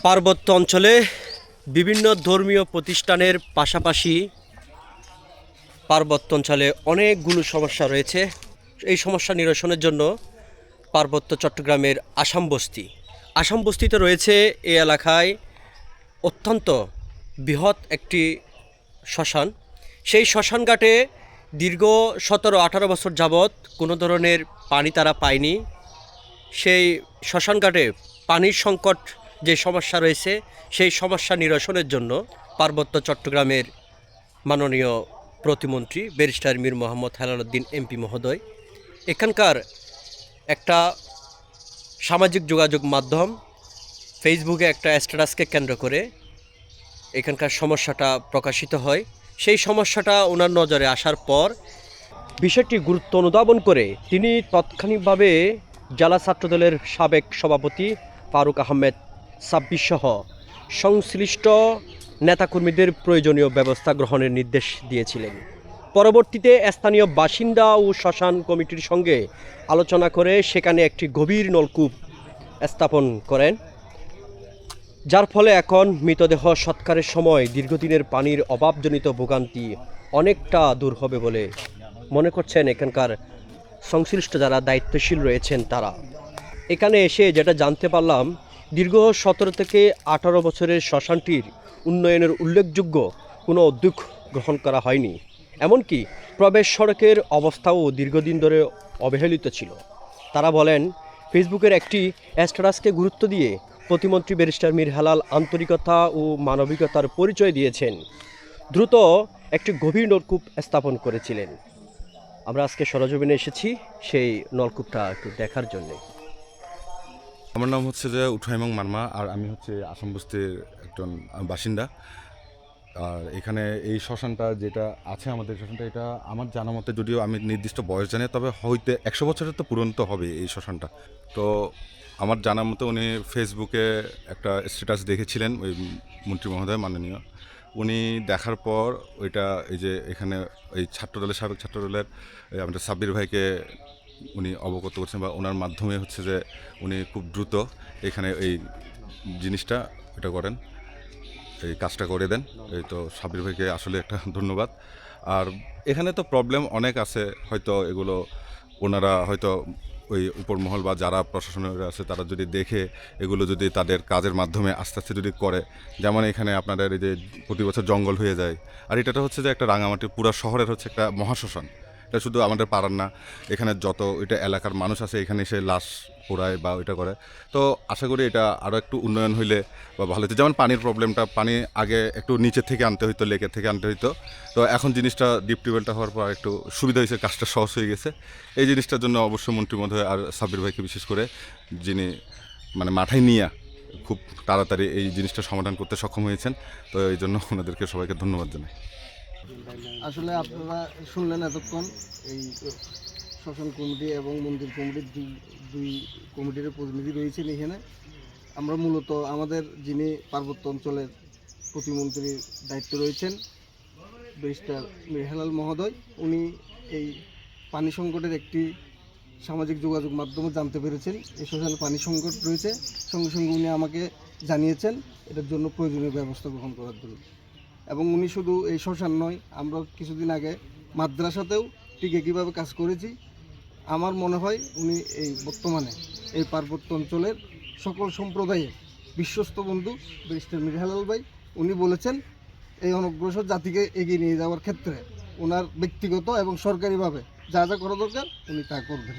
পার্বত্য অঞ্চলে বিভিন্ন ধর্মীয় প্রতিষ্ঠানের পাশাপাশি পার্বত্য অঞ্চলে অনেকগুলো সমস্যা রয়েছে। এই সমস্যা নিরসনের জন্য পার্বত্য চট্টগ্রামের আসাম বস্তিতে রয়েছে এই এলাকায় অত্যন্ত বৃহৎ একটি শ্মশান। সেই শ্মশান ঘাটে দীর্ঘ 17-18 বছর যাবৎ কোনো ধরনের পানি তারা পায়নি। সেই শ্মশান ঘাটে পানির সংকট যে সমস্যা রয়েছে, সেই সমস্যা নিরসনের জন্য পার্বত্য চট্টগ্রামের মাননীয় প্রতিমন্ত্রী ব্যারিস্টার মীর মোহাম্মদ হেলাল উদ্দিন এমপি মহোদয় এখানকার একটা সামাজিক যোগাযোগ মাধ্যম ফেসবুকে একটা স্ট্যাটাসকে কেন্দ্র করে এখানকার সমস্যাটা প্রকাশিত হয়। সেই সমস্যাটা ওনার নজরে আসার পর বিষয়টি গুরুত্ব অনুধাবন করে তিনি তাৎক্ষণিকভাবে জেলা ছাত্রদলের সাবেক সভাপতি ফারুক আহমেদ সাব্বির সহ সংশ্লিষ্ট নেতাকর্মীদের প্রয়োজনীয় ব্যবস্থা গ্রহণের নির্দেশ দিয়েছিলেন। পরবর্তীতে স্থানীয় বাসিন্দা ও শ্মশান কমিটির সঙ্গে আলোচনা করে সেখানে একটি গভীর নলকূপ স্থাপন করেন, যার ফলে এখন মৃতদেহ সৎকারের সময় দীর্ঘদিনের পানির অভাবজনিত ভোগান্তি অনেকটা দূর হবে বলে মনে করছেন এখানকার সংশ্লিষ্ট যারা দায়িত্বশীল রয়েছেন তারা। এখানে এসে যেটা জানতে পারলাম, দীর্ঘ 17 থেকে 18 বছরের শ্মশানটির উন্নয়নের উল্লেখযোগ্য কোনো উদ্যোগ গ্রহণ করা হয়নি। এমনকি প্রবেশ সড়কের অবস্থাও দীর্ঘদিন ধরে অবহেলিত ছিল। তারা বলেন, ফেসবুকের একটি স্ট্যাটাসকে গুরুত্ব দিয়ে প্রতিমন্ত্রী ব্যারিস্টার মীর হেলাল আন্তরিকতা ও মানবিকতার পরিচয় দিয়েছেন, দ্রুত একটি গভীর নলকূপ স্থাপন করেছিলেন। আমরা আজকে সরজমিনে এসেছি সেই নলকূপটা একটু দেখার জন্যে। আমার নাম হচ্ছে যে উঠাইমং মারমা, আর আমি হচ্ছে আসাম বস্তির একজন বাসিন্দা। আর এখানে এই শ্মশানটা যেটা আছে, আমাদের শ্মশানটা, এটা আমার জানা মতে, যদিও আমি নির্দিষ্ট বয়স জানি, তবে হয়তো 100 বছরের তো পূরণ তো হবে এই শ্মশানটা। তো আমার জানা মতো উনি ফেসবুকে একটা স্ট্যাটাস দেখেছিলেন, ওই মন্ত্রী মহোদয় মাননীয়, উনি দেখার পর ওইটা এই যে এখানে এই সাবেক ছাত্রদলের আমাদের সাব্বির ভাইকে উনি অবগত করছেন, বা ওনার মাধ্যমে হচ্ছে যে উনি খুব দ্রুত এখানে এই জিনিসটা এটা করেন, এই কাজটা করে দেন। এই তো সাব্বির ভাইকে আসলে একটা ধন্যবাদ। আর এখানে তো প্রবলেম অনেক আছে, হয়তো এগুলো ওনারা হয়তো ওই উপর মহল বা যারা প্রশাসনের আছে তারা যদি দেখে এগুলো যদি তাদের কাজের মাধ্যমে আস্তে আস্তে যদি করে, যেমন এখানে আপনাদের এই যে প্রতি বছর জঙ্গল হয়ে যায়, আর এটা হচ্ছে যে একটা রাঙামাটি পুরো শহরের হচ্ছে একটা মহাশ্মশান। এটা শুধু আমাদের পাড়ার না, এখানে যত এটা এলাকার মানুষ আছে এখানে এসে লাশ পোড়ায় বা ওইটা করে। তো আশা করি এটা আরও একটু উন্নয়ন হইলে বা ভালো হতো। যেমন পানির প্রবলেমটা, পানি আগে একটু নিচের থেকে আনতে হইতো, লেকের থেকে আনতে হইতো, তো এখন জিনিসটা ডিপ টিউবওয়েলটা হওয়ার পর একটু সুবিধা হয়েছে, কাজটা সহজ হয়ে গেছে। এই জিনিসটার জন্য অবশ্যই মন্ত্রী মহোদয় আর সাব্বির ভাইকে বিশেষ করে, যিনি মানে মাথায় নিয়ে খুব তাড়াতাড়ি এই জিনিসটা সমাধান করতে সক্ষম হয়েছেন, তো এই জন্য ওনাদেরকে সবাইকে ধন্যবাদ জানাই। আসলে আপনারা শুনলেন এতক্ষণ এই শ্মশান কমিটি এবং মন্দির কমিটির দুই কমিটির প্রতিনিধি রয়েছেন এখানে। আমরা মূলত আমাদের যিনি পার্বত্য অঞ্চলের প্রতিমন্ত্রীর দায়িত্ব রয়েছেন ব্যারিস্টার মীর হেলাল মহোদয়, উনি এই পানি সংকটের একটি সামাজিক যোগাযোগ মাধ্যমে জানতে পেরেছেন এই শ্মশানে পানি সংকট রয়েছে। সঙ্গে সঙ্গে উনি আমাকে জানিয়েছেন এটার জন্য প্রয়োজনীয় ব্যবস্থা গ্রহণ করার জন্য। এবং উনি শুধু এই শ্মশান নয়, আমরা কিছুদিন আগে মাদ্রাসাতেও ঠিক একইভাবে কাজ করেছি। আমার মনে হয় উনি এই বর্তমানে এই পার্বত্য অঞ্চলের সকল সম্প্রদায়ের বিশ্বস্ত বন্ধু ব্যারিস্টার মীর হেলাল ভাই। উনি বলেছেন এই অনগ্রসর জাতিকে এগিয়ে নিয়ে যাওয়ার ক্ষেত্রে ওনার ব্যক্তিগত এবং সরকারিভাবে যা যা করা দরকার উনি তা করবেন।